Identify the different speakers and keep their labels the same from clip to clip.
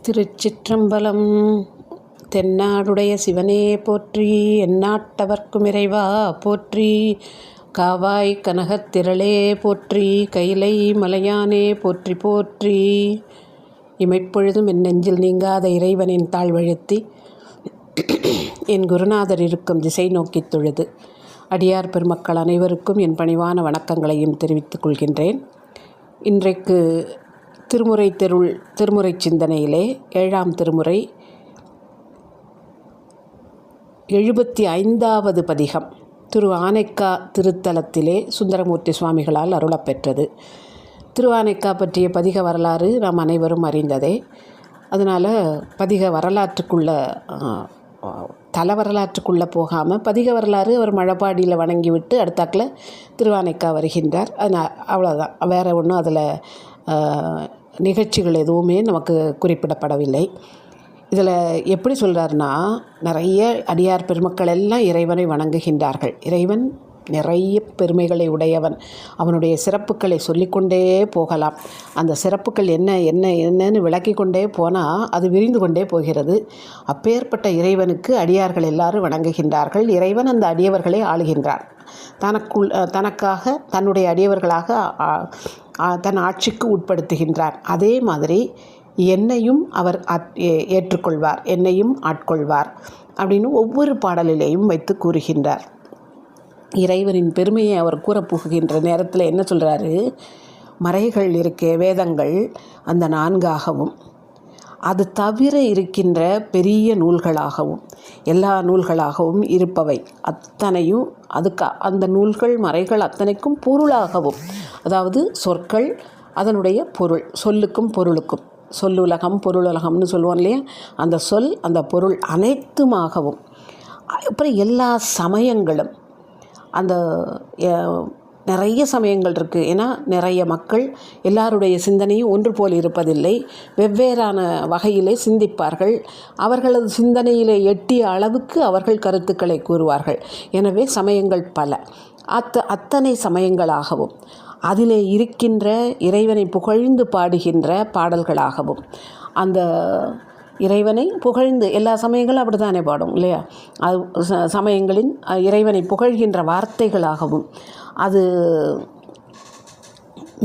Speaker 1: திருச்சிற்றம்பலம். தென்னாடுடைய சிவனே போற்றி, எந்நாட்டவர்க்கும் இறைவா போற்றி. காவாய் கனகத்திரளே போற்றி, கைலை மலையானே போற்றி போற்றி. இமைப்பொழுதும் என் நெஞ்சில் நீங்காத இறைவனின் தாழ்வழுத்தி என் குருநாதர் இருக்கும் திசை நோக்கித் தொழுது அடியார் பெருமக்கள் அனைவருக்கும் என் பணிவான வணக்கங்களையும் தெரிவித்துக் கொள்கின்றேன். இன்றைக்கு திருமுறை சிந்தனையிலே 7ஆம் திருமுறை 75வது பதிகம் திருவானைக்கா திருத்தலத்திலே சுந்தரமூர்த்தி சுவாமிகளால் அருளப்பெற்றது. திருவானைக்கா பற்றிய பதிக வரலாறு நாம் அனைவரும் அறிந்ததே. அதனால் பதிக வரலாற்றுக்குள்ள தல வரலாற்றுக்குள்ளே போகாமல் பதிக வரலாறு அவர் மழப்பாடியில் வணங்கிவிட்டு அடுத்தாக்கில் திருவானைக்கா வருகின்றார். அதனால் அவ்வளோதான், வேறு ஒன்றும் அதில் நிகழ்ச்சிகள் எதுவுமே நமக்கு குறிப்பிடப்படவில்லை. இதில் எப்படி சொல்கிறாருன்னா, நிறைய அடியார் பெருமக்கள் எல்லாம் இறைவனை வணங்குகின்றார்கள். இறைவன் நிறைய பெருமைகளை உடையவன். அவனுடைய சிறப்புகளை சொல்லிக்கொண்டே போகலாம். அந்த சிறப்புகள் என்னன்னு விளக்கி கொண்டே போனால் அது விரிந்து கொண்டே போகிறது. அப்பேற்பட்ட இறைவனுக்கு அடியார்கள் எல்லாரும் வணங்குகின்றார்கள். இறைவன் அந்த அடியவர்களை ஆளுகின்றார். தனக்காக தன்னுடைய அடியவர்களாக தன் ஆட்சிக்கு உட்படுத்துகின்றார். அதே மாதிரி என்னையும் அவர் ஏற்றுக்கொள்வார், என்னையும் ஆட்கொள்வார் அப்படின்னு ஒவ்வொரு பாடலிலேயும் வைத்து கூறுகின்றார். இறைவனின் பெருமையை அவர் கூறப்போகின்ற நேரத்தில் என்ன சொல்கிறாரு, மறைகள் இருக்கே வேதங்கள் அந்த 4ஆகவும் அது தவிர இருக்கின்ற பெரிய நூல்களாகவும் எல்லா நூல்களாகவும் இருப்பவை அத்தனையும் அந்த நூல்கள் மறைகள் அத்தனைக்கும் பொருளாகவும், அதாவது சொற்கள் அதனுடைய பொருள், சொல்லுக்கும் பொருளுக்கும், சொல்லுலகம் பொருளுலகம்னு சொல்லுவோம் இல்லையா, அந்த சொல் அந்த பொருள் அனைத்துமாகவும், அப்புறம் எல்லா சமயங்களும், அந்த நிறைய சமயங்கள் இருக்குது. ஏன்னா நிறைய மக்கள் எல்லாருடைய சிந்தனையும் ஒன்று போல் இருப்பதில்லை. வெவ்வேறான வகையிலே சிந்திப்பார்கள். அவர்களது சிந்தனையிலே எட்டிய அளவுக்கு அவர்கள் கருத்துக்களை கூறுவார்கள். எனவே சமயங்கள் பல, அத்தனை சமயங்களாகவும் அதிலே இருக்கின்ற இறைவனை புகழ்ந்து பாடுகின்ற பாடல்களாகவும், அந்த இறைவனை புகழ்ந்து எல்லா சமயங்களும் அப்படி தானே பாடும் இல்லையா, அது சமயங்களின் இறைவனை புகழ்கின்ற வார்த்தைகளாகவும், அது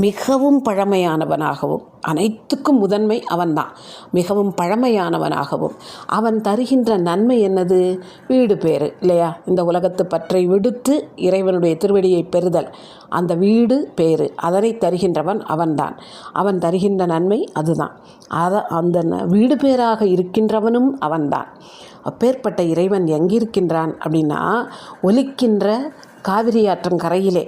Speaker 1: மிகவும் பழமையானவனாகவும், அனைத்துக்கும் முதன்மை அவன்தான், மிகவும் பழமையானவனாகவும், அவன் தருகின்ற நன்மை என்னது, வீடு பேறு இல்லையா, இந்த உலகத்து பற்றை விடுத்து இறைவனுடைய திருவடியை பெறுதல், அந்த வீடு பேறு அதனை தருகின்றவன் அவன்தான். அவன் தருகின்ற நன்மை அதுதான். அந்த வீடு பேராக இருக்கின்றவனும் அவன்தான். அப்பேற்பட்ட இறைவன் எங்கிருக்கின்றான் அப்படின்னா, ஒலிக்கின்ற காவிரி ஆற்றங்கரையிலே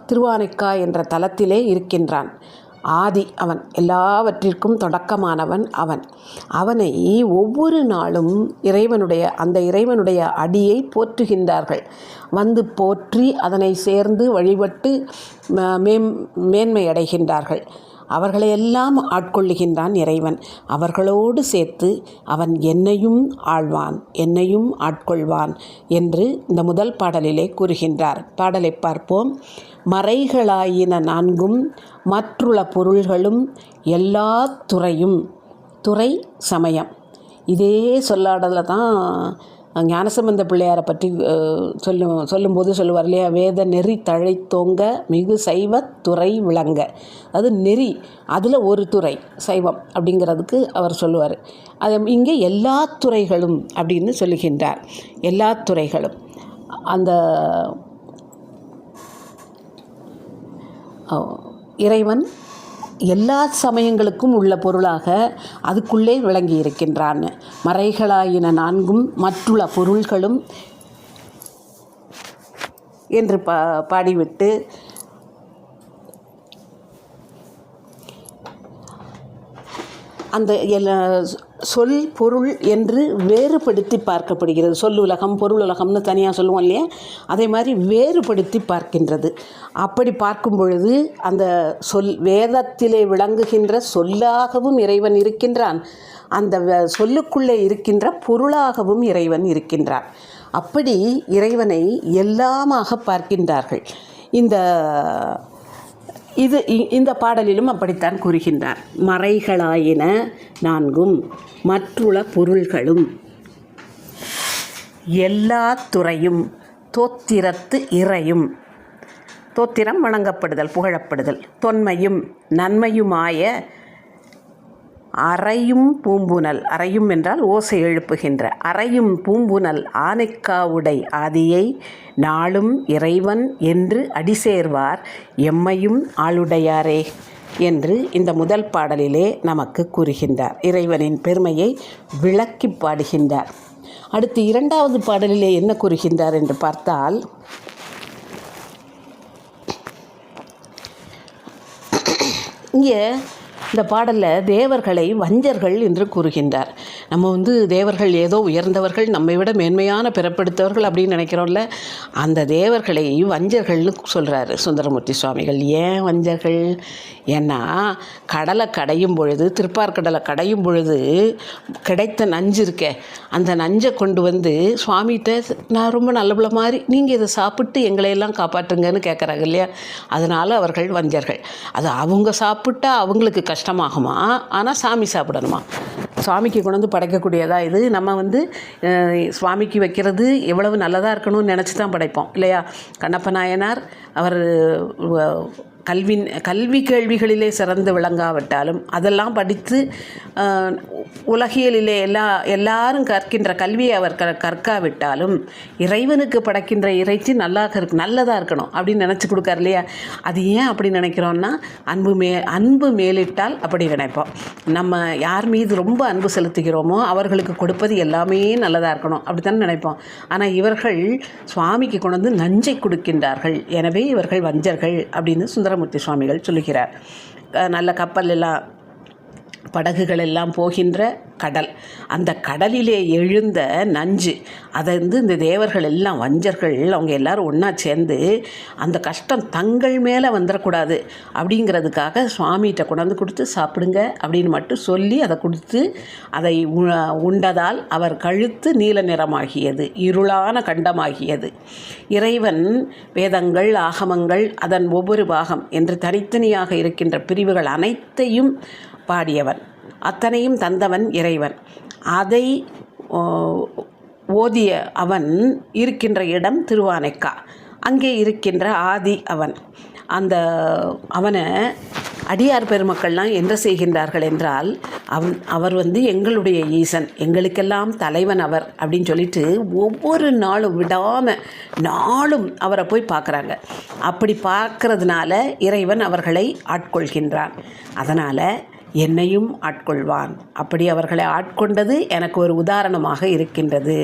Speaker 1: திருவானைக்கா என்ற தலத்திலே இருக்கின்றான். ஆதி அவன், எல்லாவற்றிற்கும் தொடக்கமானவன் அவன். அவனை ஒவ்வொரு நாளும் அந்த இறைவனுடைய அடியை போற்றுகின்றார்கள். வந்து போற்றி அதனை சேர்ந்து வழிபட்டு மேன்மை அடைகின்றார்கள். அவர்களையெல்லாம் ஆட்கொள்ளுகின்றான் இறைவன். அவர்களோடு சேர்த்து அவன் என்னையும் ஆழ்வான், என்னையும் ஆட்கொள்வான் என்று இந்த முதல் பாடலிலே கூறுகின்றார். பாடலை பார்ப்போம். மறைகளாயின 4ம் மற்றுள்ள பொருள்களும் எல்லா துறையும், துறை சமயம். இதே சொல்லாடலில் தான் ஞானசம்பந்த பிள்ளையாரை பற்றி சொல்லும்போது சொல்லுவார் இல்லையா, வேத நெறி தழைத்தோங்க மிகு சைவ துறை விளங்க. அது நெறி, அதில் ஒரு துறை சைவம் அப்படிங்கிறதுக்கு அவர் சொல்லுவார். அது இங்கே எல்லா துறைகளும் அப்படின்னு சொல்லுகின்றார். எல்லா துறைகளும் அந்த இறைவன் எல்லா சமயங்களுக்கும் உள்ள பொருளாக அதுக்குள்ளே விளங்கி இருக்கின்றான். மறைகளாயின 4ம் மற்றுள்ள பொருள்களும் என்று பாடிவிட்டு அந்த சொல் பொருள் என்று வேறுபடுத்தி பார்க்கப்படுகிறது. சொல்லுலகம் பொருளுலகம்னு தனியாக சொல்லுவோம் இல்லையா, அதே மாதிரி வேறுபடுத்தி பார்க்கின்றது. அப்படி பார்க்கும் பொழுது அந்த வேதத்திலே விளங்குகின்ற சொல்லாகவும் இறைவன் இருக்கின்றான், அந்த சொல்லுக்குள்ளே இருக்கின்ற பொருளாகவும் இறைவன் இருக்கின்றான். அப்படி இறைவனை எல்லாமாக பார்க்கின்றார்கள். இந்த இந்த பாடலிலும் அப்படித்தான் கூறுகின்றார். மறைகளாயின நான்கும் மற்றுள பொருள்களும் எல்லா துறையும் தோத்திரத்து இறையும். தோத்திரம் வணங்கப்படுதல், புகழப்படுதல். தொன்மையும் நன்மையுமாய அறையும் பூம்புனல். அறையும் என்றால் ஓசை எழுப்புகின்ற. அறையும் பூம்புனல் ஆனைக்காவுடை ஆதியை நாளும் இறைவன் என்று அடிசேர்வார் எம்மையும் ஆளுடையாரே என்று இந்த முதல் பாடலிலே நமக்கு கூறுகின்றார். இறைவனின் பெருமையை விளக்கி பாடுகின்றார். அடுத்து இரண்டாவது பாடலிலே என்ன கூறுகின்றார் என்று பார்த்தால், இங்கே இந்த பாடலில் தேவர்களை வஞ்சர்கள் என்று கூறுகின்றார். நம்ம தேவர்கள் ஏதோ உயர்ந்தவர்கள், நம்மை விட மேன்மையான பிறப்பெடுத்தவர்கள் அப்படின்னு நினைக்கிறோம்ல, அந்த தேவர்களை வஞ்சர்கள்னு சொல்கிறாரு சுந்தரமூர்த்தி சுவாமிகள். ஏன் வஞ்சர்கள்? ஏன்னா கடலை கடையும் பொழுது, திருப்பார்கடலை கடையும் பொழுது கிடைத்த நஞ்சு இருக்கே, அந்த நஞ்சை கொண்டு வந்து சுவாமிகிட்ட நான் ரொம்ப நல்லபுள்ள மாதிரி நீங்கள் இதை சாப்பிட்டு எங்களையெல்லாம் காப்பாற்றுங்கன்னு கேட்குறாங்க இல்லையா, அதனால் அவர்கள் வஞ்சர்கள். அது அவங்க சாப்பிட்டா அவங்களுக்கு கஷ்டமாகுமா, ஆனால் சாமி சாப்பிடணுமா? சுவாமிக்கு கொண்டு வந்து படைக்கக்கூடியதா இது? நம்ம சுவாமிக்கு வைக்கிறது எவ்வளவு நல்லதாக இருக்கணும்னு நினச்சி தான் படைப்போம் இல்லையா? கண்ணப்ப நாயனார் அவர் கல்வி கேள்விகளிலே சிறந்து விளங்காவிட்டாலும் அதெல்லாம் படித்து உலகியலிலே எல்லாரும் கற்கின்ற கல்வியை அவர் கற்காவிட்டாலும் இறைவனுக்கு படைக்கின்ற இறைச்சி நல்லதாக இருக்கணும் அப்படின்னு நினச்சி கொடுக்கார் இல்லையா? அது ஏன் அப்படி நினைக்கிறோன்னா, அன்பு மேலிட்டால் அப்படி நினைப்போம். நம்ம யார் மீது ரொம்ப அன்பு செலுத்துகிறோமோ அவர்களுக்கு கொடுப்பது எல்லாமே நல்லதாக இருக்கணும் அப்படித்தான் நினைப்போம். ஆனால் இவர்கள் சுவாமிக்கு கொண்டு வந்து நஞ்சை கொடுக்கின்றார்கள், எனவே இவர்கள் வஞ்சர்கள் அப்படின்னு சுந்தரமூர்த்தி சுவாமிகள் சொல்லுகிறார். நல்ல கப்பல் எல்லாம், படகுகள் எல்லாம் போகின்ற கடல், அந்த கடலிலே எழுந்த நஞ்சு அதை இந்த தேவர்கள் எல்லாம் வஞ்சர்கள் அவங்க எல்லாரும் ஒன்றா சேர்ந்து அந்த கஷ்டம் தங்கள் மேலே வந்துடக்கூடாது அப்படிங்கிறதுக்காக சுவாமிகிட்ட கொண்டாந்து கொடுத்து சாப்பிடுங்க அப்படின்னு மட்டும் சொல்லி அதை கொடுத்து அதை உண்டதால் அவர் கழுத்து நீல நிறமாகியது, இருளான கண்டமாகியது. இறைவன் வேதங்கள், ஆகமங்கள், அதன் ஒவ்வொரு பாகம் என்று தனித்தனியாக இருக்கின்ற பிரிவுகள் அனைத்தையும் பாடியவன், அத்தனையும் தந்தவன் இறைவன். அதை ஓதிய அவன் இருக்கின்ற இடம் திருவானைக்கா, அங்கே இருக்கின்ற ஆதி அவன். அவனை அடியார் பெருமக்கள்லாம் என்ன செய்கின்றார்கள் என்றால், அவர் எங்களுடைய ஈசன், எங்களுக்கெல்லாம் தலைவன் அவர் அப்படின்னு சொல்லிட்டு ஒவ்வொரு நாளும் விடாமல் நாளும் அவரை போய் பார்க்குறாங்க. அப்படி பார்க்கறதுனால இறைவன் அவர்களை ஆட்கொள்கின்றான். அதனால் என்னையும் ஆட்கொள்வான். அப்படி அவர்களை ஆட்கொண்டது எனக்கு ஒரு உதாரணமாக இருக்கின்றது.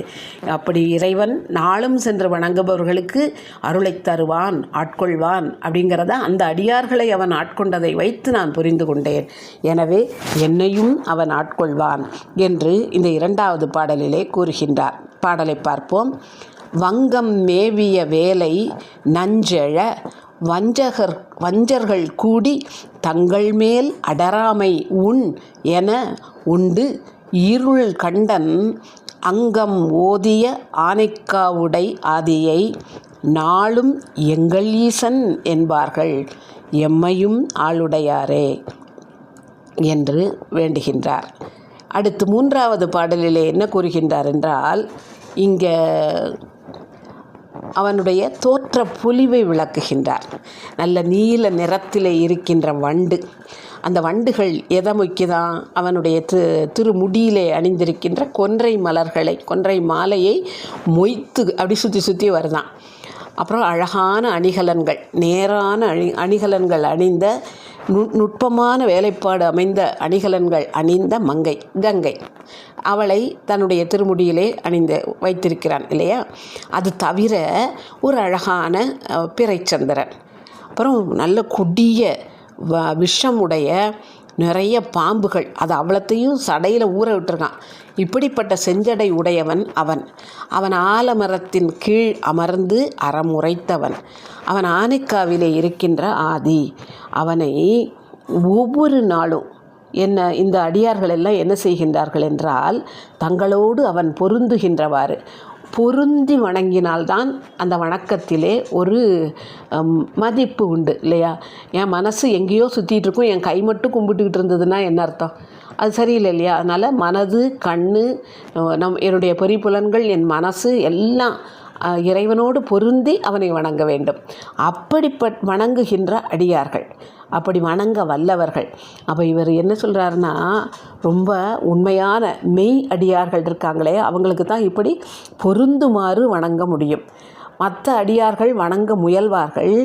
Speaker 1: அப்படி இறைவன் நாளும் சென்று வணங்குபவர்களுக்கு அருளை தருவான், ஆட்கொள்வான் அப்படிங்கிறத அந்த அடியார்களை அவன் ஆட்கொண்டதை வைத்து நான் புரிந்து கொண்டேன். எனவே என்னையும் அவன் ஆட்கொள்வான் என்று இந்த இரண்டாவது பாடலிலே கூறுகின்றார். பாடலை பார்ப்போம். வங்கம் மேவிய வேலை நஞ்செழ வஞ்சர்கள் கூடி தங்கள் மேல் அடராமை உண் என உண்டு இருள் கண்டன் அங்கம் ஓதிய ஆனைக்காவுடை ஆதியை நாளும் எங்கள் ஈசன் என்பார்கள் எம்மையும் ஆளுடையாரே என்று வேண்டுகின்றார். அடுத்து மூன்றாவது பாடலிலே என்ன கூறுகின்றார் என்றால், இங்கே அவனுடைய தோற்ற பொலிவை விளக்குகின்றார். நல்ல நீல நிறத்தில் இருக்கின்ற வண்டு, அந்த வண்டுகள் எதை முக்கியதான்? அவனுடைய திருமுடியிலே அணிந்திருக்கின்ற கொன்றை மாலையை மொய்த்து அப்படி சுற்றி வருதான். அப்புறம் அழகான அணிகலன்கள், நேரான அணிகலன்கள் அணிந்த நுட்பமான வேலைப்பாடு அமைந்த அணிகலன்கள் அணிந்த கங்கை அவளை தன்னுடைய திருமுடியிலே வைத்திருக்கிறான் இல்லையா? அது தவிர ஒரு அழகான பிறைச்சந்திரன், அப்புறம் நல்ல கொடிய விஷமுடைய நிறைய பாம்புகள், அது அவ்வளத்தையும் சடையில் ஊற விட்டுருக்கான். இப்படிப்பட்ட செஞ்சடை உடையவன் அவன் ஆலமரத்தின் கீழ் அமர்ந்து அறமுறைத்தவன். அவன் ஆனைக்காவிலே இருக்கின்ற ஆதி. அவனை ஒவ்வொரு நாளும் இந்த அடியார்கள் எல்லாம் என்ன செய்கின்றார்கள் என்றால், தங்களோடு அவன் பொருந்துகின்றவாறு பொருந்தி வணங்கினால்தான் அந்த வணக்கத்திலே ஒரு மதிப்பு உண்டு இல்லையா? என் மனசு எங்கேயோ சுற்றிட்டு இருக்கும், என் கை மட்டும் கும்பிட்டுக்கிட்டு இருந்ததுன்னா என்ன அர்த்தம்? அது சரியில்லை இல்லையா? அதனால் மனது, கண், என்னுடைய பொறிப்புலன்கள், என் மனசு எல்லாம் இறைவனோடு பொருந்தி அவனை வணங்க வேண்டும். வணங்குகின்ற அடியார்கள், அப்படி வணங்க வல்லவர்கள். அப்போ இவர் என்ன சொல்கிறாருன்னா, ரொம்ப உண்மையான மெய் அடியார்கள் இருக்காங்களே, அவங்களுக்கு தான் இப்படி பொருந்துமாறு வணங்க முடியும். மற்ற அடியார்கள் வணங்க முயல்வார்கள்,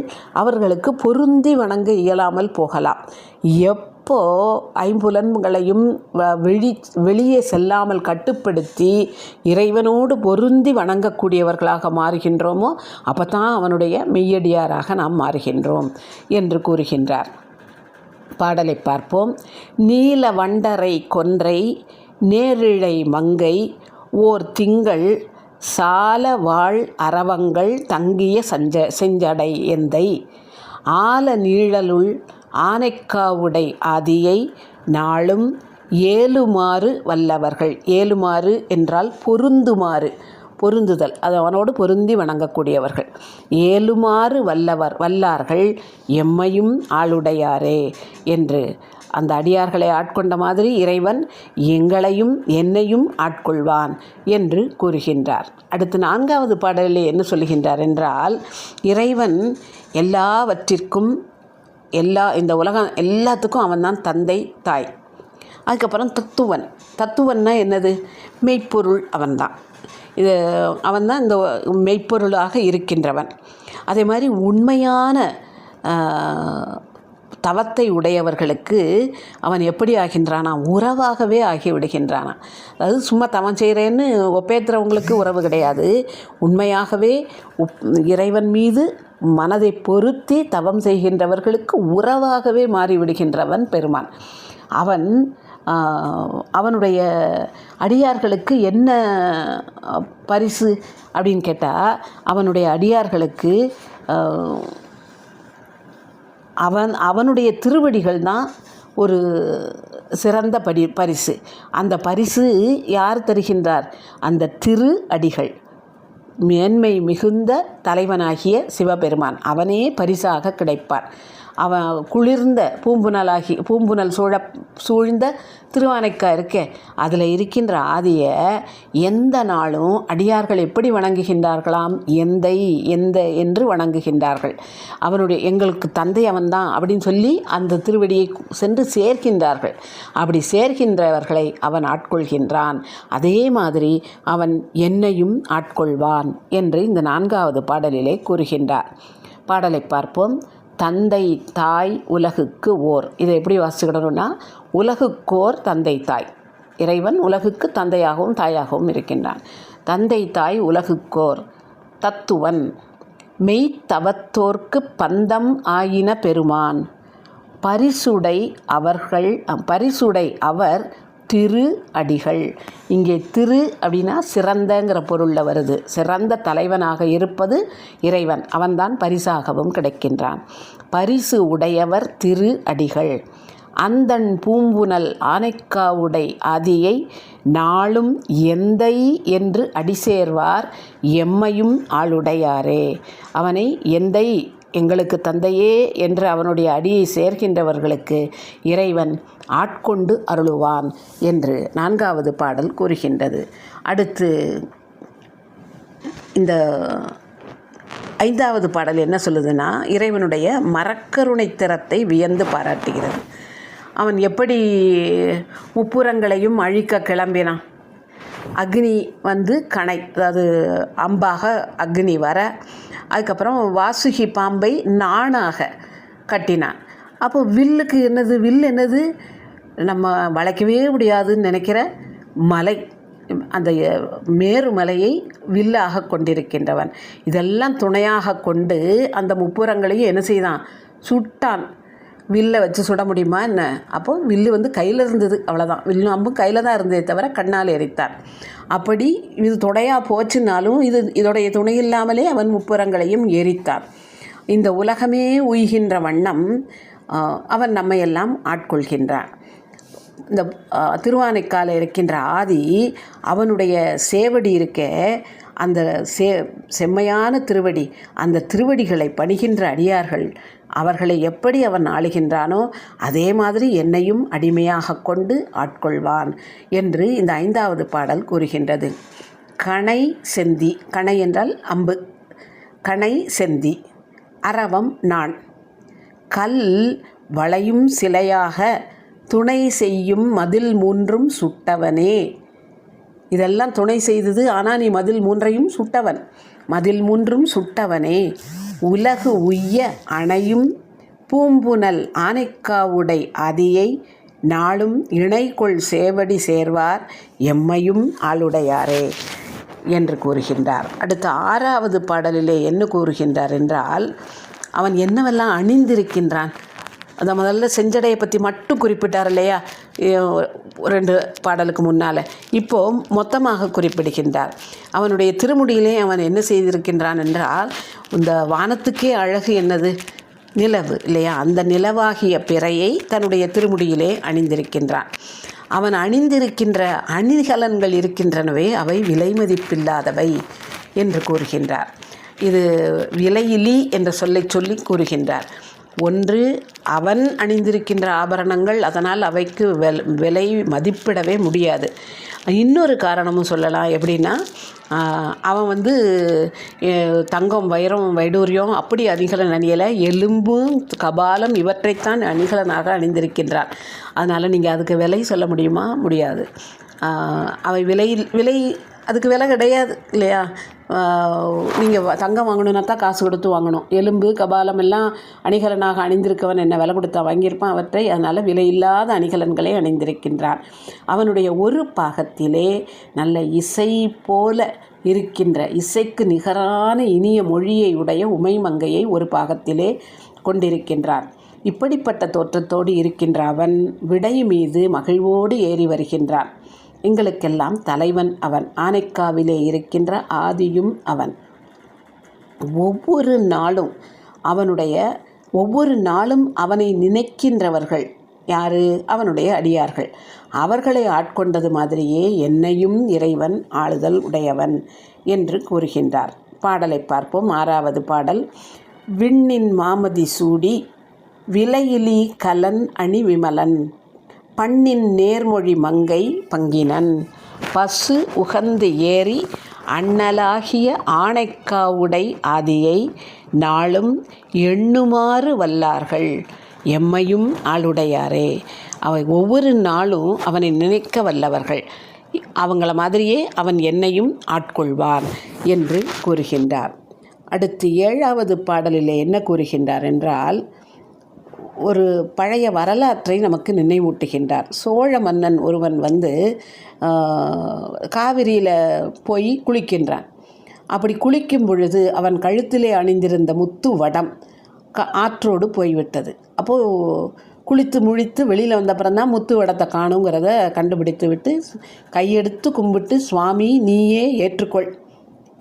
Speaker 1: அவர்களுக்கு பொருந்தி வணங்க இயலாமல் போகலாம். எப்போ ஐம்புலன்களையும் வெளியே செல்லாமல் கட்டுப்படுத்தி இறைவனோடு பொருந்தி வணங்கக்கூடியவர்களாக மாறுகின்றோமோ அப்போ தான் அவனுடைய மெய்யடியாராக நாம் மாறுகின்றோம் என்று கூறுகின்றார். பாடலை பார்ப்போம். நீல வண்டரை கொன்றை நேரிழை மங்கை ஓர் திங்கள் சால வாழ் அரவங்கள் தங்கிய செஞ்சடை எந்தை ஆல நீழலுள் ஆனைக்காவுடை ஆதியை நாளும் ஏலுமாறு வல்லவர்கள். ஏலுமாறு என்றால் பொருந்துமாறு, பொருந்துதல், அது அவனோடு பொருந்தி வணங்கக்கூடியவர்கள். ஏலுமாறு வல்லார்கள் எம்மையும் ஆளுடையாரே என்று அந்த அடியார்களை ஆட்கொண்ட மாதிரி இறைவன் எங்களையும் என்னையும் ஆட்கொள்வான் என்று கூறுகின்றார். அடுத்து 4வது பாடலில் என்ன சொல்லுகின்றார் என்றால், இறைவன் எல்லாவற்றிற்கும் இந்த உலகம் எல்லாத்துக்கும் அவன்தான் தந்தை, தாய். அதுக்கப்புறம் தத்துவன்னா என்னது? மெய்ப்பொருள் அவன்தான். அவன்தான் இந்த மெய்ப்பொருளாக இருக்கின்றவன். அதே மாதிரி உண்மையான தவத்தை உடையவர்களுக்கு அவன் எப்படி ஆகின்றானா? உறவாகவே ஆகிவிடுகின்றானா. அதாவது சும்மா தவம் செய்கிறேன்னு ஒப்பேத்துறவங்களுக்கு உறவு கிடையாது. உண்மையாகவே இறைவன் மீது மனதை பொருத்தி தவம் செய்கின்றவர்களுக்கு உறவாகவே மாறிவிடுகின்றவன் பெருமான். அவனுடைய அடியார்களுக்கு என்ன பரிசு அப்படின்னு கேட்டால், அவனுடைய அடியார்களுக்கு அவனுடைய திருவடிகள் தான் ஒரு சிறந்த பரிசு. அந்த பரிசு யார் தருகின்றார்? அந்த திரு அடிகள், மேன்மை மிகுந்த தலைவனாகிய சிவபெருமான். அவனே பரிசாக கிடைப்பார். அவன் குளிர்ந்த பூம்புனல் சூழ்ந்த திருவானைக்கா இருக்கே, அதில் இருக்கின்ற ஆதியை எந்த நாளும் அடியார்கள் எப்படி வணங்குகின்றார்களாம்? எந்தை என்று வணங்குகின்றார்கள். எங்களுக்கு தந்தை அவன்தான் அப்படின்னு சொல்லி அந்த திருவடியை சென்று சேர்க்கின்றார்கள். அப்படி சேர்க்கின்றவர்களை அவன் ஆட்கொள்கின்றான். அதே மாதிரி அவன் என்னையும் ஆட்கொள்வான் என்று இந்த 4வது பாடலிலே கூறுகின்றார். பாடலை பார்ப்போம். தந்தை தாய் உலகுக்கு ஓர். இதை எப்படி வாசிக்கணும்னா, உலகுக்கோர் தந்தை தாய். இறைவன் உலகுக்கு தந்தையாகவும் தாயாகவும் இருக்கின்றான். தந்தை தாய் உலகுக்கோர் தத்துவன் மெய்த்தவத்தோர்க்கு பந்தம் ஆயின பெருமான் பரிசுடை அவர் திரு அடிகள். இங்கே திரு அப்படின்னா சிறந்தங்கிற பொருளில் வருது. சிறந்த தலைவனாக இருப்பது இறைவன், அவன்தான் பரிசாகவும் கிடைக்கின்றான். பரிசு உடையவர் திரு அடிகள். அந்தன் பூம்புனல் ஆனைக்காவுடை ஆதியை நாளும் எந்தை என்று அடிசேர்வார் எம்மையும் ஆளுடையாரே. அவனை எந்தை, எங்களுக்கு தந்தையே என்று அவனுடைய அடியை சேர்க்கின்றவர்களுக்கு இறைவன் ஆட்கொண்டு அருளுவான் என்று 4வது பாடல் கூறுகின்றது. அடுத்து இந்த 5வது பாடல் என்ன சொல்லுதுன்னா, இறைவனுடைய மரக்கருணை திறத்தை வியந்து பாராட்டுகிறது. அவன் எப்படி முப்புறங்களையும் அழிக்க கிளம்பினான். அக்னி அதாவது அம்பாக அக்னி வர, அதுக்கப்புறம் வாசுகி பாம்பை நாணாக கட்டினான். அப்போ வில்லுக்கு என்னது? வில் என்னது? நம்ம வளைக்கவே முடியாதுன்னு நினைக்கிற மலை, அந்த மேருமலையை வில்லாக கொண்டிருக்கின்றவன். இதெல்லாம் துணையாக கொண்டு அந்த முப்புறங்களையும் என்ன செய்தான்? சுட்டான். வில்லை வச்சு சுட முடியுமா என்ன? அப்போது வில்லு கையில் இருந்தது, அவ்வளோதான். வில்லும் அம்பும் கையில் தான் இருந்ததே தவிர கண்ணால் எரித்தான். அப்படி இது துணையாக போச்சுன்னாலும் இதோடைய துணை இல்லாமலே அவன் முப்புறங்களையும் எரித்தான். இந்த உலகமே உய்கின்ற வண்ணம் அவன் நம்மையெல்லாம் ஆட்கொள்கின்றான். இந்த திருவானைக்கால இருக்கின்ற ஆதி அவனுடைய சேவடி இருக்க, அந்த செம்மையான திருவடி, அந்த திருவடிகளை பணிகின்ற அடியார்கள் அவர்களை எப்படி அவன் ஆளுகின்றானோ அதே மாதிரி என்னையும் அடிமையாக கொண்டு ஆட்கொள்வான் என்று இந்த 5வது பாடல் கூறுகின்றது. கணை செந்தி, கணை என்றால் அம்பு, கணை செந்தி, அரவம் நான், கல் வளையும் சிலையாக துணை செய்யும் மதில் 3 சுட்டவனே. இதெல்லாம் துணை செய்தது, ஆனால் நீ மதில் 3 சுட்டவன், மதில் 3 சுட்டவனே. உலகு உய்ய அணையும் பூம்புனல் ஆனைக்காவுடை ஆதியை நாளும் இணைகொள் சேவடி சேர்வார் எம்மையும் ஆளுடையாரே என்று கூறுகின்றார். அடுத்த 6வது பாடலிலே என்ன கூறுகின்றார் என்றால், அவன் என்னவெல்லாம் அணிந்திருக்கின்றான். அதை முதல்ல செஞ்சடையை பற்றி மட்டும் குறிப்பிட்டார் இல்லையா 2 பாடலுக்கு முன்னால். இப்போது மொத்தமாக குறிப்பிடுகின்றார். அவனுடைய திருமுடியிலே அவன் என்ன செய்திருக்கின்றான் என்றால், இந்த வானத்துக்கே அழகு என்னது? நிலவு இல்லையா? அந்த நிலவாகிய பிறையை தன்னுடைய திருமுடியிலே அணிந்திருக்கின்றான். அவன் அணிந்திருக்கின்ற அணிகலன்கள் இருக்கின்றனவே அவை விலை மதிப்பில்லாதவை என்று கூறுகின்றார். இது விலையிலி என்ற சொல்லை சொல்லி கூறுகின்றார். ஒன்று, அவன் அணிந்திருக்கின்ற ஆபரணங்கள், அதனால் அவைக்கு விலை மதிப்பிடவே முடியாது. இன்னொரு காரணமும் சொல்லலாம். எப்படின்னா, அவன் தங்கம், வைரம், வைடூரியம் அப்படி அணிகலன் அணியலை, எலும்பும் கபாலம் இவற்றைத்தான் அணிகலனாக அணிந்திருக்கின்றான். அதனால் நீங்கள் அதுக்கு விலை சொல்ல முடியுமா? முடியாது. அவை விலை அதுக்கு விலை கிடையாது இல்லையா? நீங்கள் தங்கம் வாங்கணுன்னா தான் காசு கொடுத்து வாங்கணும். எலும்பு கபாலம் எல்லாம் அணிகலனாக அணிந்திருக்கவன் என்ன விலை கொடுத்தா வாங்கியிருப்பான் அவற்றை. அதனால் விலையில்லாத அணிகலன்களை அணிந்திருக்கின்றான். அவனுடைய ஒரு பாகத்திலே நல்ல இசை போல இருக்கின்ற, இசைக்கு நிகரான இனிய மொழியை உடைய உமைமங்கையை ஒரு பாகத்திலே கொண்டிருக்கின்றான். இப்படிப்பட்ட தோற்றத்தோடு இருக்கின்ற அவன் விடை மீது மகிழ்வோடு ஏறி வருகின்றான். எங்களுக்கெல்லாம் தலைவன் அவன், ஆனைக்காவிலே இருக்கின்ற ஆதியும் அவன். ஒவ்வொரு நாளும் அவனை நினைக்கின்றவர்கள் யார்? அவனுடைய அடியார்கள். அவர்களை ஆட்கொண்டது மாதிரியே என்னையும் இறைவன் ஆளுதல் உடையவன் என்று கூறுகின்றார். பாடலை பார்ப்போம். 6வது பாடல். விண்ணின் மாமதி சூடி விலையிலி கலன் அணி விமலன் பண்ணின் நேர்மொழி மங்கை பங்கினன் பசு உகந்து ஏறி அண்ணலாகிய ஆனைக்காவுடை ஆதியை நாளும் எண்ணுமாறு வல்லார்கள் எம்மையும் ஆளுடையாரே. அவை ஒவ்வொரு நாளும் அவனை நினைக்க வல்லவர்கள், அவங்கள மாதிரியே அவன் என்னையும் ஆட்கொள்வான் என்று கூறுகின்றார். அடுத்து 7வது பாடலிலே என்ன கூறுகின்றார் என்றால், ஒரு பழைய வரலாற்றை நமக்கு நினைவூட்டுகின்றார். சோழ மன்னன் ஒருவன் காவிரியில் போய் குளிக்கின்றான். அப்படி குளிக்கும் பொழுது அவன் கழுத்திலே அணிந்திருந்த முத்து வடம் ஆற்றோடு போய்விட்டது. அப்போது குளித்து முழித்து வெளியில் வந்தப்புறம்தான் முத்து வடத்தை காணுங்கிறத கண்டுபிடித்து விட்டு கையெடுத்து கும்பிட்டு, சுவாமி நீயே ஏற்றுக்கொள்,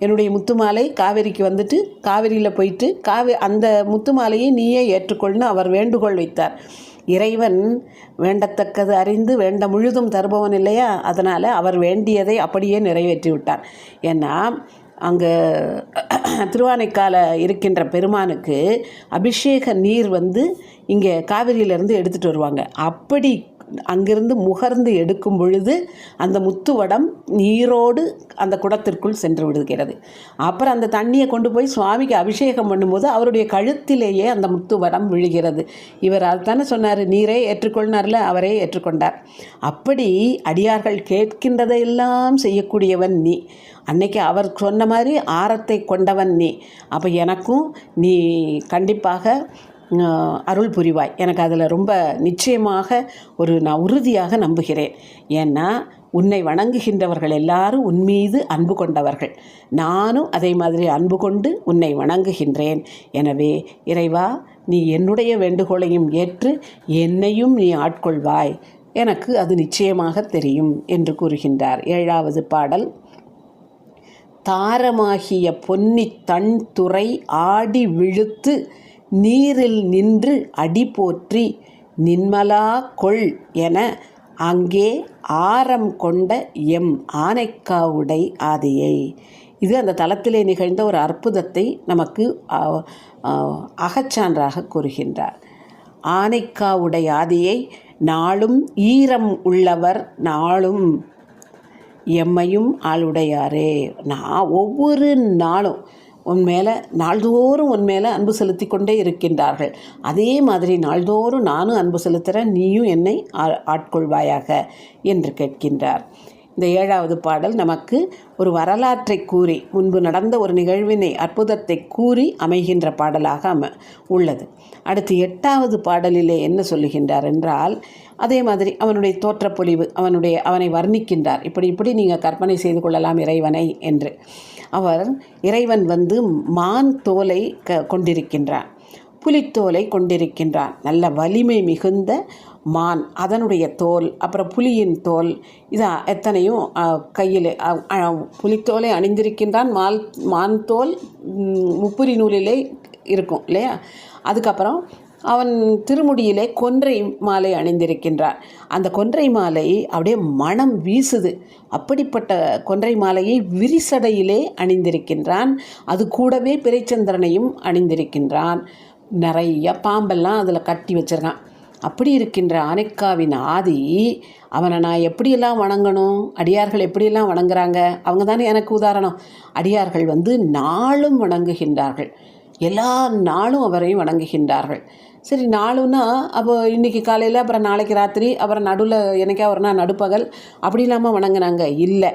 Speaker 1: என்னுடைய முத்து மாலை காவேரிக்கு காவிரியில் போயிட்டு அந்த முத்து மாலையை நீயே ஏற்றுக்கொள்னு அவர் வேண்டுகோள் வைத்தார். இறைவன் வேண்டத்தக்கது அறிந்து வேண்ட முழுதும் தருபவன் இல்லையா? அதனால் அவர் வேண்டியதை அப்படியே நிறைவேற்றி விட்டார். ஏன்னா அங்கே திருவானைக்கால இருக்கின்ற பெருமானுக்கு அபிஷேக நீர் இங்கே காவிரியிலேருந்து எடுத்துகிட்டு வருவாங்க. அப்படி அங்கிருந்து முகர்ந்து எடுக்கும் பொழுது அந்த முத்துவடம் நீரோடு அந்த குடத்திற்குள் சென்று விடுகிறது. அப்புறம் அந்த தண்ணியை கொண்டு போய் சுவாமிக்கு அபிஷேகம் பண்ணும்போது அவருடைய கழுத்திலேயே அந்த முத்துவடம் விழுகிறது. இவர் அதுதானே சொன்னார், நீரே ஏற்றுக்கொள்னார்ல, அவரே ஏற்றுக்கொண்டார். அப்படி அடியார்கள் கேட்கின்றதையெல்லாம் செய்யக்கூடியவன் நீ. அன்னைக்கு அவர் சொன்ன மாதிரி ஆரத்தை கொண்டவன் நீ. அப்போ எனக்கும் நீ கண்டிப்பாக அருள் புரிவாய். எனக்கு அதில் ரொம்ப நிச்சயமாக நான் உறுதியாக நம்புகிறேன். ஏன்னா உன்னை வணங்குகின்றவர்கள் எல்லாரும் உன் மீது அன்பு கொண்டவர்கள். நானும் அதே மாதிரி அன்பு கொண்டு உன்னை வணங்குகின்றேன். எனவே இறைவா, நீ என்னுடைய வேண்டுகோளையும் ஏற்று என்னையும் நீ ஆட்கொள்வாய், எனக்கு அது நிச்சயமாக தெரியும் என்று கூறுகின்றார். 7வது பாடல். தாரமாகிய பொன்னி தன் துறை ஆடி விழுத்து நீரில் நின்று அடி போற்றி நின்மலா கொள் என அங்கே ஆரம் கொண்ட எம் ஆனைக்காவுடை ஆதியை. இது அந்த தலத்திலே நிகழ்ந்த ஒரு அற்புதத்தை நமக்கு அகச்சான்றாக கூறுகின்றார். ஆனைக்காவுடை ஆதியை நாளும் ஈரம் உள்ளவர் நாளும் எம்மையும் ஆளுடையாரே. நான் ஒவ்வொரு நாளும் உன் மேலே நாள்தோறும் உன் மேலே அன்பு செலுத்தி கொண்டே இருக்கின்றார்கள். அதே மாதிரி நாள்தோறும் நானும் அன்பு செலுத்துகிறேன், நீயும் என்னை ஆட்கொள்வாயாக என்று கேட்கின்றார். இந்த 7வது பாடல் நமக்கு ஒரு வரலாற்றை கூறி, முன்பு நடந்த ஒரு நிகழ்வினை, அற்புதத்தை கூறி அமைகின்ற பாடலாக உள்ளது. அடுத்து 8வது பாடலிலே என்ன சொல்லுகின்றார் என்றால், அதே மாதிரி அவனுடைய தோற்றப்பொழிவு, அவனை வர்ணிக்கின்றார். இப்படி நீங்கள் கற்பனை செய்து கொள்ளலாம் இறைவனை என்று. இறைவன் மான் தோலை கொண்டிருக்கின்றான், புலித்தோலை கொண்டிருக்கின்றான். நல்ல வலிமை மிகுந்த மான், அதனுடைய தோல், அப்புறம் புலியின் தோல், இது எத்தனையும் கையில் புலித்தோலை அணிந்திருக்கின்றான். மான் தோல் முப்புரி நூலிலே இருக்கும் இல்லையா. அதுக்கப்புறம் அவன் திருமுடியிலே கொன்றை மாலை அணிந்திருக்கின்றான். அந்த கொன்றை மாலை அப்படியே மனம் வீசுது. அப்படிப்பட்ட கொன்றை மாலையை விரிசடையிலே அணிந்திருக்கின்றான். அது கூடவே பிறைச்சந்திரனையும் அணிந்திருக்கின்றான். நிறைய பாம்பெல்லாம் அதில் கட்டி வச்சிருக்கான். அப்படி இருக்கின்ற ஆனைக்காவின் ஆதி, அவனை நான் எப்படியெல்லாம் வணங்கணும்? அடியார்கள் எப்படியெல்லாம் வணங்குறாங்க? அவங்க தானே எனக்கு உதாரணம். அடியார்கள் நாளும் வணங்குகின்றார்கள், எல்லா நாளும் அவரையும் வணங்குகின்றார்கள். சரி, நாளுன்னா அப்போ இன்றைக்கி காலையில், அப்புறம் நாளைக்கு ராத்திரி, அப்புறம் நடுவில் எனக்கே ஒரு நாள் நடுப்பகல், அப்படி இல்லாமல் வணங்குனாங்க இல்லை.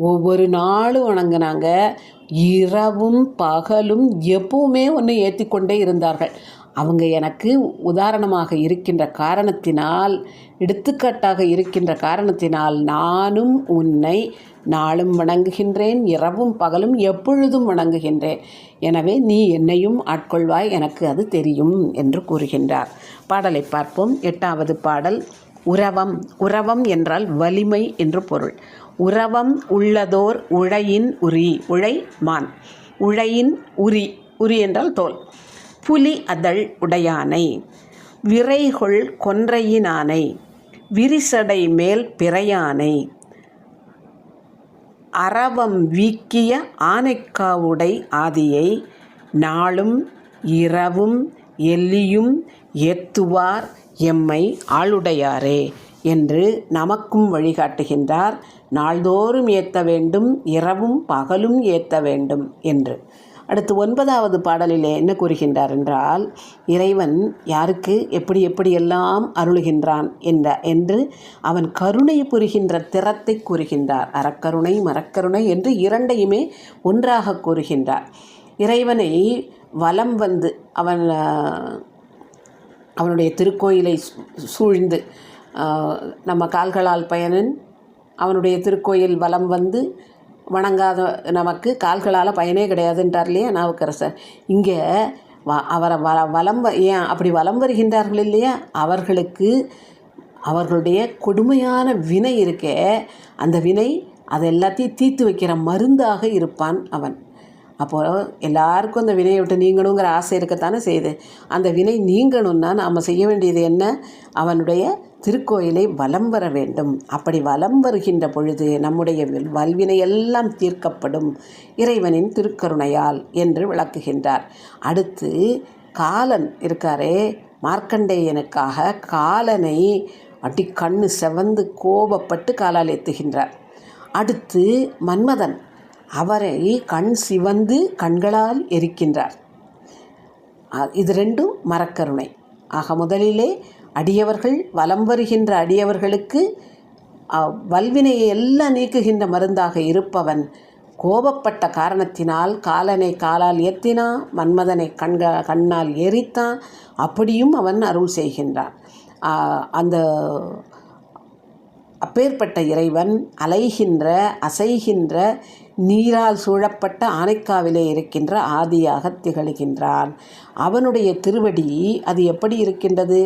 Speaker 1: ஒவ்வொரு நாளும் வணங்குனாங்க. இரவும் பகலும் எப்பவுமே ஒன்று ஏற்றி கொண்டே இருந்தார்கள். அவங்க எனக்கு உதாரணமாக இருக்கின்ற காரணத்தினால், எடுத்துக்காட்டாக இருக்கின்ற காரணத்தினால், நானும் உன்னை நாளும் வணங்குகின்றேன், இரவும் பகலும் எப்பொழுதும் வணங்குகின்றேன். எனவே நீ என்னையும் ஆட்கொள்வாய், எனக்கு அது தெரியும் என்று கூறுகின்றார். பாடலை பார்ப்போம். 8வது பாடல். உரவம். உரவம் என்றால் வலிமை என்று பொருள். உரவம் உள்ளதோர் உழையின் உரி. உழை மான், உழையின் உரி. உரி என்றால் தோல். புலி அதழ் உடையானை, விரைகொள் கொன்றையினானை, விரிசடை மேல் பிறையானை, அரவம் வீக்கிய ஆனைக்காவுடை ஆதியை, நாளும் இரவும் எல்லியும் ஏத்துவார் எம்மை ஆளுடையாரே என்று நமக்கும் வழிகாட்டுகின்றார். நாள்தோறும் ஏற்ற வேண்டும், இரவும் பகலும் ஏற்ற வேண்டும் என்று. அடுத்து 9வது பாடலிலே என்ன கூறுகின்றார் என்றால், இறைவன் யாருக்கு எப்படியெல்லாம் அருளுகின்றான் என்று அவன் கருணை புரிகின்ற திறத்தை கூறுகின்றார். அறக்கருணை மரக்கருணை என்று இரண்டையுமே ஒன்றாக கூறுகின்றார். இறைவனை வலம் அவனுடைய திருக்கோயிலை சூழ்ந்து நம்ம கால்களால் பயனின் அவனுடைய திருக்கோயில் வலம் வணங்காத நமக்கு கால்களால் பயனே கிடையாதுன்றார் இல்லையா நாவுக்கரசர். இங்கே அவரை ஏன் அப்படி வலம் வருகின்றார்கள் இல்லையா, அவர்களுக்கு அவர்களுடைய கொடுமையான வினை இருக்கே, அந்த வினை அதை எல்லாத்தையும் தீர்த்து வைக்கிற மருந்தாக இருப்பான் அவன். அப்போது எல்லாருக்கும் அந்த வினையை விட்டு நீங்கணுங்கிற ஆசை இருக்கத்தானே செய்யுது. அந்த வினை நீங்கணும்னா நாம் செய்ய வேண்டியது என்ன? அவனுடைய திருக்கோயிலை வலம் வர வேண்டும். அப்படி வலம் வருகின்ற பொழுது நம்முடைய வல்வினையெல்லாம் தீர்க்கப்படும் இறைவனின் திருக்கருணையால் என்று விளக்குகின்றார். அடுத்து காலன் இருக்காரே, மார்க்கண்டேயனுக்காக காலனை அடி கண்ணு செவந்து கோபப்பட்டு காலால் எத்துகின்றார். அடுத்து மன்மதன் அவரை கண் சிவந்து கண்களால் எரிக்கின்றார். இது ரெண்டும் மரக்கருணை. ஆக முதலிலே அடியவர்கள் வலம் வருகின்ற அடியவர்களுக்கு வல்வினையை எல்லாம் நீக்குகின்ற மருந்தாக இருப்பவன் கோபப்பட்ட காரணத்தினால் காலனை காலால் ஏற்றினான், மன்மதனை கண்ணால் எரித்தான். அப்படியும் அவன் அருள் செய்கின்றான். அந்த அப்பேற்பட்ட இறைவன் அலைகின்ற அசைகின்ற நீரால் சூழப்பட்ட ஆனைக்காவிலே இருக்கின்ற ஆதியாக திகழ்கின்றான். அவனுடைய திருவடி அது எப்படி இருக்கின்றது?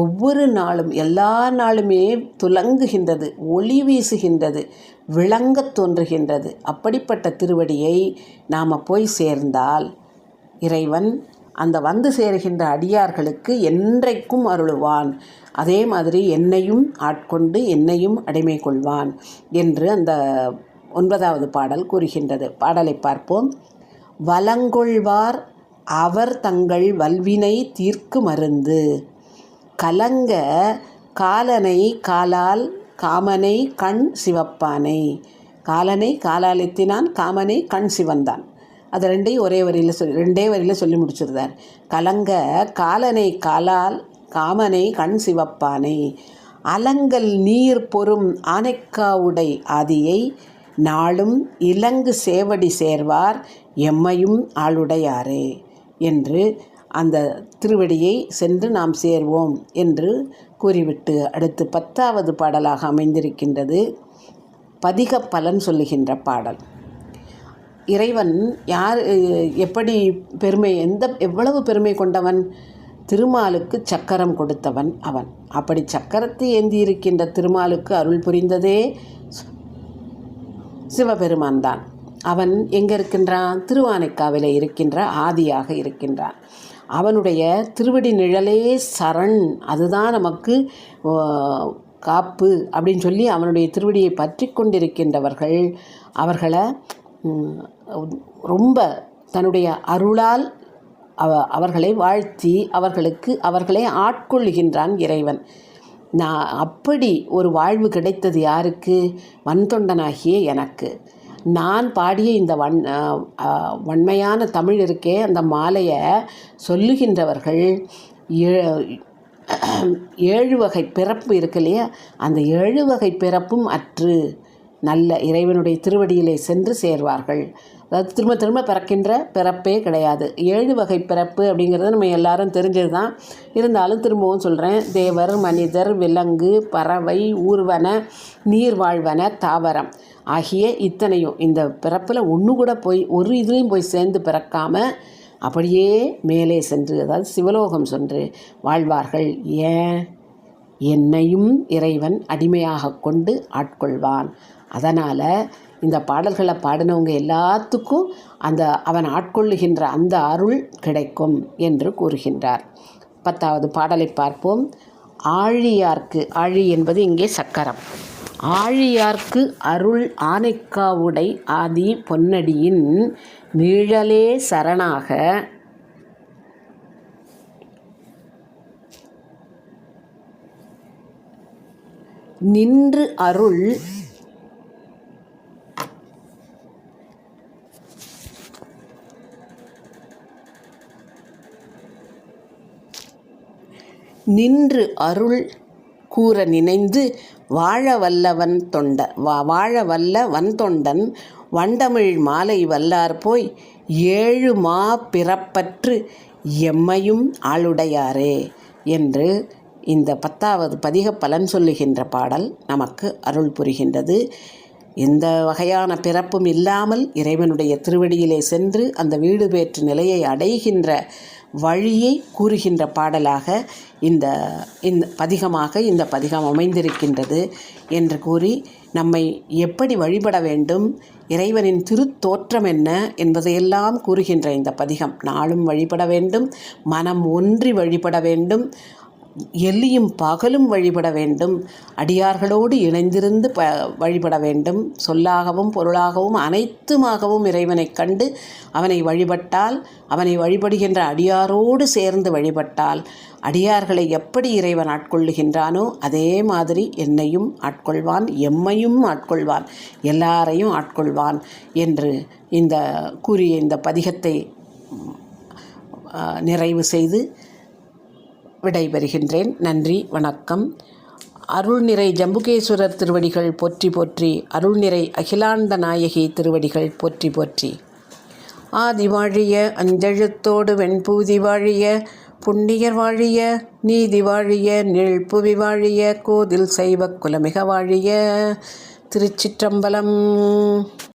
Speaker 1: ஒவ்வொரு நாளும் எல்லா நாளுமே துலங்குகின்றது, ஒளி வீசுகின்றது, விளங்கத் தோன்றுகின்றது. அப்படிப்பட்ட திருவடியை நாம் போய் சேர்ந்தால் இறைவன் அந்த வந்து சேருகின்ற அடியார்களுக்கு என்றைக்கும் அருளுவான். அதே மாதிரி என்னையும் ஆட்கொண்டு என்னையும் அடிமை கொள்வான் என்று அந்த 9வது பாடல் கூறுகின்றது. பாடலை பார்ப்போம். வலங்கொள்வார் அவர் தங்கள் வல்வினை தீர்க்கு மருந்து, கலங்க காலனை காலால் காமனை கண் சிவப்பானை. காலனை காலால் எத்தினான், காமனை கண் சிவந்தான். அது ரெண்டே வரியில் சொல்லி முடிச்சிருந்தார். கலங்க காலனை காலால் காமனை கண் சிவப்பானை, அலங்கல் நீர் பொறும் ஆனைக்காவுடை ஆதியை, நாளும் இலங்கு சேவடி சேர்வார் எம்மையும் ஆளுடையாரே என்று அந்த திருவடியை சென்று நாம் சேர்வோம் என்று கூறிவிட்டு அடுத்து 10வது பாடலாக அமைந்திருக்கின்றது பதிக பலன் சொல்லுகின்ற பாடல். இறைவன் எப்படி பெருமை, எவ்வளவு பெருமை கொண்டவன்? திருமாலுக்கு சக்கரம் கொடுத்தவன் அவன். அப்படி சக்கரத்தை ஏந்தி இருக்கின்ற திருமாலுக்கு அருள் புரிந்ததே சிவபெருமான் தான். அவன் எங்கே இருக்கின்றான்? திருவானைக்காவிலே இருக்கின்ற ஆதியாக இருக்கின்றான். அவனுடைய திருவடி நிழலே சரண், அதுதான் நமக்கு காப்பு அப்படின்னு சொல்லி அவனுடைய திருவடியை பற்றி கொண்டிருக்கின்றவர்கள் அவர்களை ரொம்ப தன்னுடைய அருளால் அவர்களை வாழ்த்தி அவர்களை ஆட்கொள்ளுகின்றான் இறைவன். அப்படி ஒரு வாழ்வு கிடைத்தது யாருக்கு? வன்தொண்டனாகிய எனக்கு. நான் பாடிய இந்த வன்மையான தமிழ் இருக்கே, அந்த மாலையை சொல்லுகின்றவர்கள் 7 வகை பிறப்பு இருக்கு இல்லையா, அந்த 7 வகை பிறப்பும் அற்று நல்ல இறைவனுடைய திருவடியிலே சென்று சேர்வார்கள். அதாவது திரும்ப திரும்ப பிறக்கின்ற பிறப்பே கிடையாது. 7 வகை பிறப்பு அப்படிங்கிறது நம்ம எல்லாரும் தெரிஞ்சது தான். இருந்தாலும் திரும்பவும் சொல்கிறேன். தேவர், மனிதர், விலங்கு, பறவை, ஊர்வன, நீர்வாழ்வன, தாவரம் ஆகிய இத்தனையும் இந்த பிறப்பில் ஒன்று கூட ஒரு இதுலேயும் போய் சேர்ந்து பிறக்காமல் அப்படியே மேலே சென்று, அதாவது சிவலோகம் சென்று வாழ்வார்கள். ஏன்? என்னையும் இறைவன் அடிமையாக கொண்டு ஆட்கொள்வான். அதனால் இந்த பாடல்களை பாடினவங்க எல்லாத்துக்கும் அவன் ஆட்கொள்ளுகின்ற அந்த அருள் கிடைக்கும் என்று கூறுகின்றார். 10வது பாடலை பார்ப்போம். ஆழியார்க்கு, ஆழி என்பது இங்கே சக்கரம். ஆழியார்க்கு அருள் ஆனைக்காவுடை ஆதி பொன்னடியின் நிழலே சரணாக, நின்று அருள் கூற நினைந்து வாழ வல்ல வன்தொண்டன் வண்டமிழ் மாலை வல்லார் போய் 7 மா பிறப்பற்று எம்மையும் ஆளுடையாரே என்று இந்த 10வது பதிக பலன் சொல்லுகின்ற பாடல் நமக்கு அருள் புரிகின்றது. எந்த வகையான பிறப்பும் இல்லாமல் இறைவனுடைய திருவடியிலே சென்று அந்த வீடு பேற்று நிலையை அடைகின்ற வழியை கூறுகின்ற பாடலாக இந்த பதிகமாக இந்த பதிகம் அமைந்திருக்கின்றது என்று கூறி நம்மை எப்படி வழிபட வேண்டும், இறைவனின் திருத்தோற்றம் என்ன என்பதையெல்லாம் கூறுகின்ற இந்த பதிகம். நாளும் வழிபட வேண்டும், மனம் ஒன்றி வழிபட வேண்டும், எல்லியும் பகலும் வழிபட வேண்டும், அடியார்களோடு இணைந்திருந்து வழிபட வேண்டும். சொல்லாகவும் பொருளாகவும் அனைத்துமாகவும் இறைவனை கண்டு அவனை வழிபட்டால், அவனை வழிபடுகின்ற அடியாரோடு சேர்ந்து வழிபட்டால், அடியார்களை எப்படி இறைவன் ஆட்கொள்ளுகின்றானோ அதே மாதிரி என்னையும் ஆட்கொள்வான், எம்மையும் ஆட்கொள்வான், எல்லாரையும் ஆட்கொள்வான் என்று கூறிய இந்த பதிகத்தை நிறைவு செய்து விடைபெறுகின்றேன். நன்றி, வணக்கம். அருள்நிறை ஜம்புகேஸ்வரர் திருவடிகள் போற்றி போற்றி, அருள்நிறை அகிலாண்ட நாயகி திருவடிகள் போற்றி போற்றி. ஆதி வாழிய, அஞ்செழுத்தோடு வெண்பூதி வாழிய, புண்ணியர் வாழிய, நீதி வாழிய, நீழ்புவி வாழிய, கோதில் சைவ குலமிக வாழிய. திருச்சிற்றம்பலம்.